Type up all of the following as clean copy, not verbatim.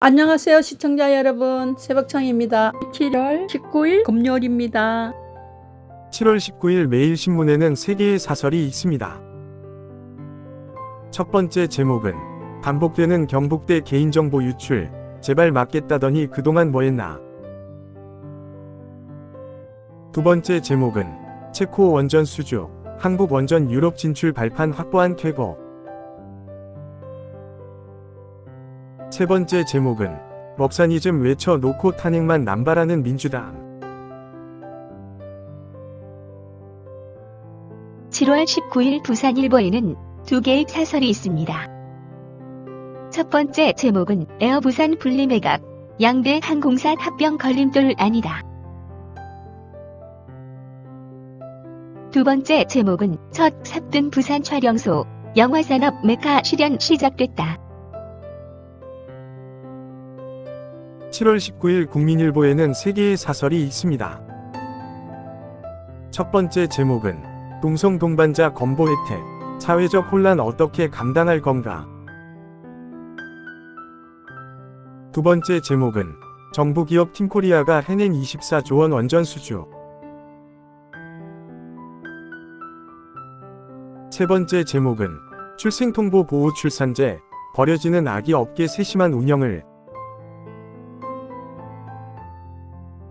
안녕하세요 시청자 여러분, 새벽청입니다. 7월 19일 금요일입니다. 7월 19일 매일신문에는 3개의 사설이 있습니다. 첫 번째 제목은 반복되는 경북대 개인정보 유출, 제발 막겠다더니 그동안 뭐했나. 두 번째 제목은 체코 원전 수주, 한국 원전 유럽 진출 발판 확보한 쾌거. 세 번째 제목은 먹사니즘 외쳐놓고 탄핵만 남발하는 민주당. 7월 19일 부산일보에는 두 개의 사설이 있습니다. 첫 번째 제목은 에어 부산 분리매각, 양대 항공사 합병 걸림돌 아니다. 두 번째 제목은 첫 삽든 부산 촬영소, 영화산업 메카 실현 시작됐다. 7월 19일 국민일보에는 3개의 사설이 있습니다. 첫 번째 제목은 동성 동반자 건보 혜택, 사회적 혼란 어떻게 감당할 건가. 두 번째 제목은 정부 기업 팀코리아가 해낸 24조 원 원전 수주. 세 번째 제목은 출생통보 보호 출산제, 버려지는 아기 업계 세심한 운영을.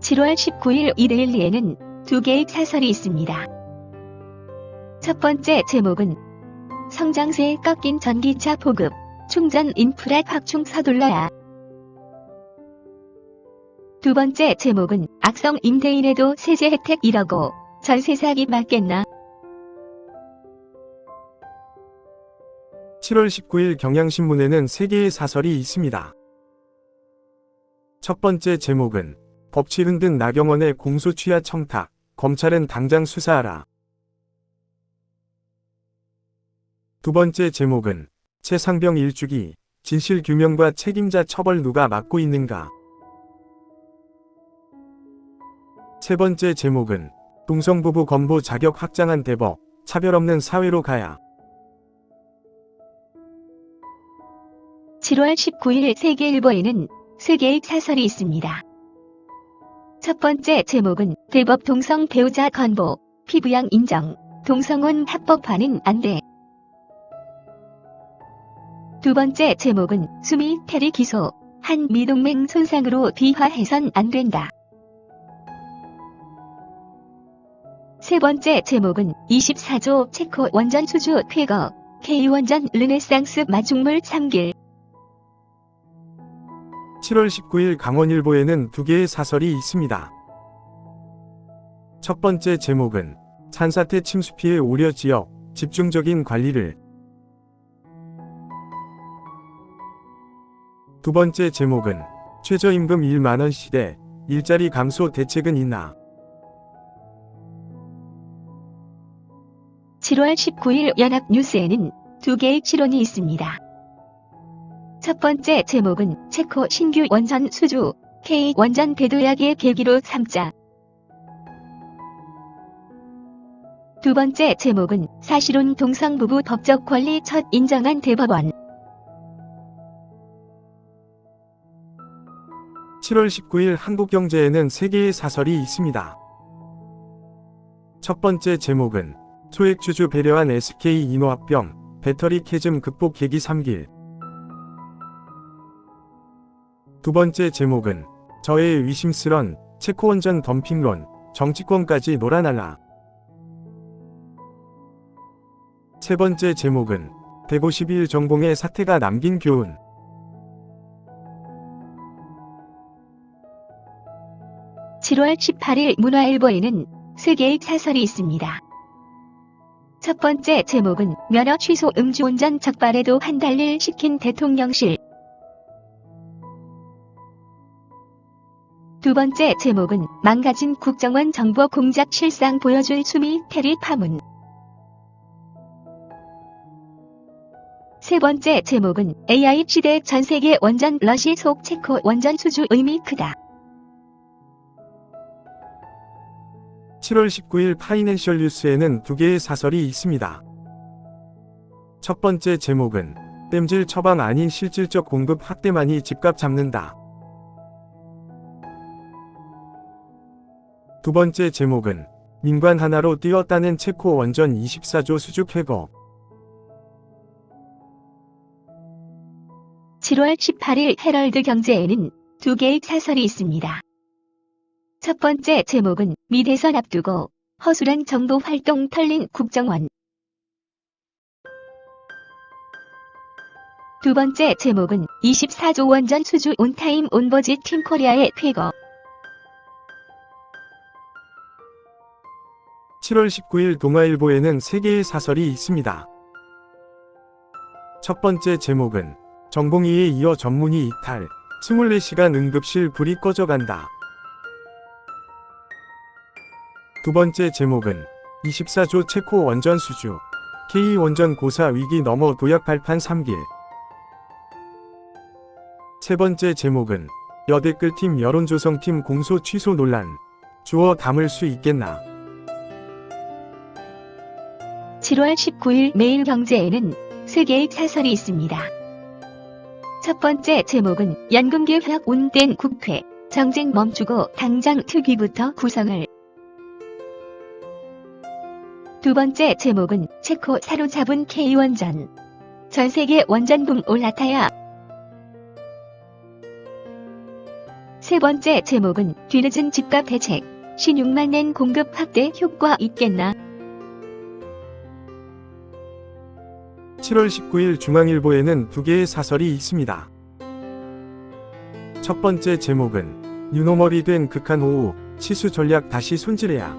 7월 19일 이데일리에는 두 개의 사설이 있습니다. 첫 번째 제목은 성장세에 꺾인 전기차 보급, 충전 인프라 확충 서둘러야. 두 번째 제목은 악성 임대인에도 세제 혜택 1억고 전세 사기 맞겠나. 7월 19일 경향신문에는 3개의 사설이 있습니다. 첫 번째 제목은 법치 흔든 나경원의 공소 취하 청탁, 검찰은 당장 수사하라. 두 번째 제목은 최상병 일주기, 진실 규명과 책임자 처벌 누가 맡고 있는가. 세 번째 제목은 동성부부 건보 자격 확장한 대법, 차별 없는 사회로 가야. 7월 19일 세계일보에는 3개의 사설이 있습니다. 첫 번째 제목은 대법 동성 배우자 건보, 피부양 인정, 동성혼 합법화는 안 돼. 두 번째 제목은 수미 테리 기소, 한 미동맹 손상으로 비화해선 안 된다. 세 번째 제목은 24조 체코 원전 수주 쾌거, K원전 르네상스 마중물 3길. 7월 19일 강원일보에는 2개의 사설이 있습니다. 첫 번째 제목은 산사태 침수 피해 우려 지역, 집중적인 관리를. 두 번째 제목은 최저임금 1만원 시대, 일자리 감소 대책은 있나. 7월 19일 연합뉴스에는 두 개의 실론이 있습니다. 첫 번째 제목은 체코 신규 원전 수주, K원전 대도약의 계기로 삼자. 두 번째 제목은 사실혼 동성부부 법적 권리 첫 인정한 대법원. 7월 19일 한국경제에는 3개의 사설이 있습니다. 첫 번째 제목은 소액주주 배려한 SK 인호합병, 배터리 캐즘 극복 계기 3길. 두 번째 제목은 저의 의심스런 체코원전 덤핑론, 정치권까지 놀아날라. 세 번째 제목은 150일 전공의 사태가 남긴 교훈. 7월 18일 문화일보에는 3개의 사설이 있습니다. 첫 번째 제목은 면허 취소 음주운전 적발에도 한 달 일 시킨 대통령실. 두 번째 제목은 망가진 국정원 정보 공작 실상 보여줄 수미 테리 파문. 세 번째 제목은 AI 시대 전세계 원전 러시 속 체코 원전 수주 의미 크다. 7월 19일 파이낸셜 뉴스에는 2개의 사설이 있습니다. 첫 번째 제목은 땜질 처방 아닌 실질적 공급 확대만이 집값 잡는다. 두 번째 제목은 민관 하나로 뛰었다는 체코 원전 24조 수주 회거. 7월 18일 헤럴드 경제에는 두 개의 사설이 있습니다. 첫 번째 제목은 미 대선 앞두고 허술한 정보 활동 털린 국정원. 두 번째 제목은 24조 원전 수주 온타임 온버짓 팀 코리아의 쾌거. 7월 19일 동아일보에는 세 개의 사설이 있습니다. 첫 번째 제목은 전공의에 이어 전문의 이탈, 24시간 응급실 불이 꺼져간다. 두 번째 제목은 24조 체코 원전 수주, K원전 고사 위기 넘어 도약 발판 3길. 세 번째 제목은 여댓글팀 여론조성팀 공소 취소 논란, 주워 담을 수 있겠나. 7월 19일 매일경제에는 세 개의 사설이 있습니다. 첫 번째 제목은 연금개혁 운된 국회, 정쟁 멈추고 당장 특위부터 구성을. 두 번째 제목은 체코 사로잡은 K원전, 전세계 원전붐 올라타야. 세 번째 제목은 뒤늦은 집값 대책, 16만 낸 공급 확대 효과 있겠나. 7월 19일 중앙일보에는 두 개의 사설이 있습니다. 첫 번째 제목은 유노멀이 된 극한 호우, 치수 전략 다시 손질해야.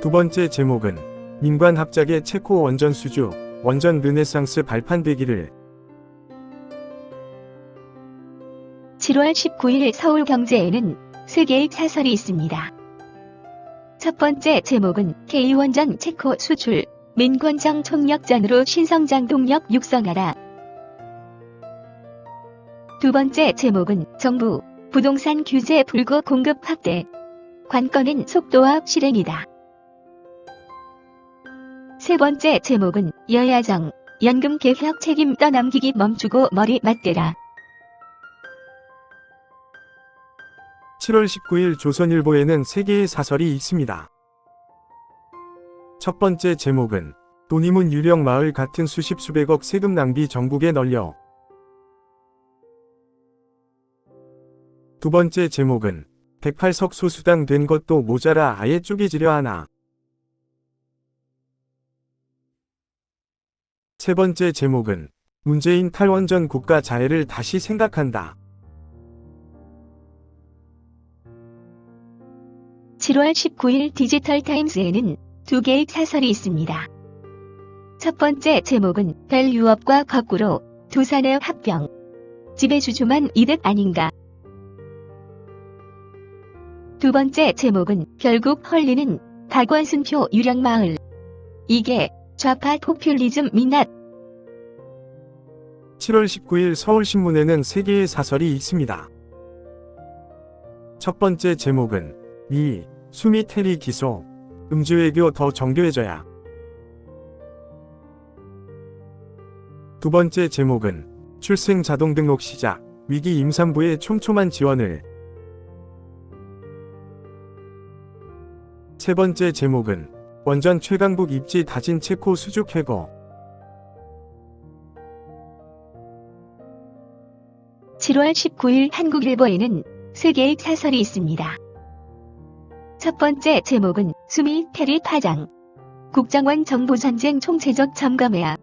두 번째 제목은 민관 합작의 체코 원전 수주, 원전 르네상스 발판되기를. 7월 19일 서울경제에는 세 개의 사설이 있습니다. 첫 번째 제목은 K원전 체코 수출, 민관정 총력전으로 신성장 동력 육성하라. 두 번째 제목은 정부, 부동산 규제 불구 공급 확대, 관건은 속도와 실행이다. 세 번째 제목은 여야정, 연금 개혁 책임 떠넘기기 멈추고 머리 맞대라. 7월 19일 조선일보에는 세 개의 사설이 있습니다. 첫 번째 제목은 도니문 유령 마을 같은 수십 수백억 세금 낭비 전국에 널려. 두 번째 제목은 108석 소수당 된 것도 모자라 아예 쪼개지려 하나. 세 번째 제목은 문재인 탈원전 국가 자해를 다시 생각한다. 7월 19일 디지털타임스에는 두 개의 사설이 있습니다. 첫 번째 제목은 벨 유업과 거꾸로 두산의 합병, 지배주주만 이득 아닌가. 두 번째 제목은 결국 헐리는 박원순표 유령마을, 이게 좌파 포퓰리즘 민낯. 7월 19일 서울신문에는 세 개의 사설이 있습니다. 첫 번째 제목은 미, 수미 테리 기소, 음주외교 더 정교해져야. 두 번째 제목은 출생 자동등록 시작, 위기 임산부의 촘촘한 지원을. 세 번째 제목은 원전 최강북 입지 다진 체코 수juk 회거. 7월 19일 한국일보에는 세 개의 사설이 있습니다. 첫 번째 제목은 수미 테리 파장, 국정원 정보전쟁 총체적 점검해야.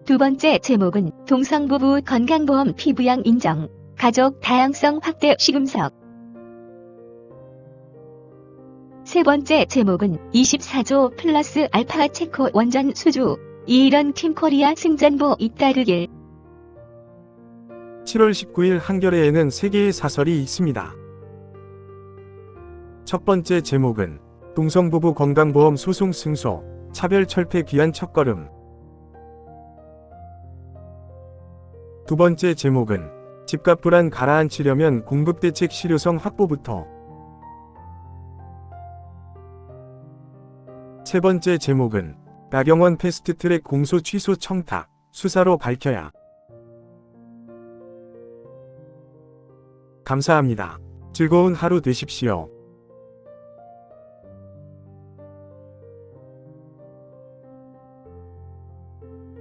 두 번째 제목은 동성부부 건강보험 피부양 인정, 가족 다양성 확대 시금석. 세 번째 제목은 24조 플러스 알파 체코 원전 수주, 이런 팀 코리아 승전보 잇따르길. 7월 19일 한겨레에는 세 개의 사설이 있습니다. 첫 번째 제목은 동성부부 건강보험 소송 승소, 차별 철폐 귀한 첫걸음. 두 번째 제목은 집값 불안 가라앉히려면 공급대책 실효성 확보부터. 세 번째 제목은 나경원 패스트트랙 공소 취소 청탁, 수사로 밝혀야. 감사합니다. 즐거운 하루 되십시오.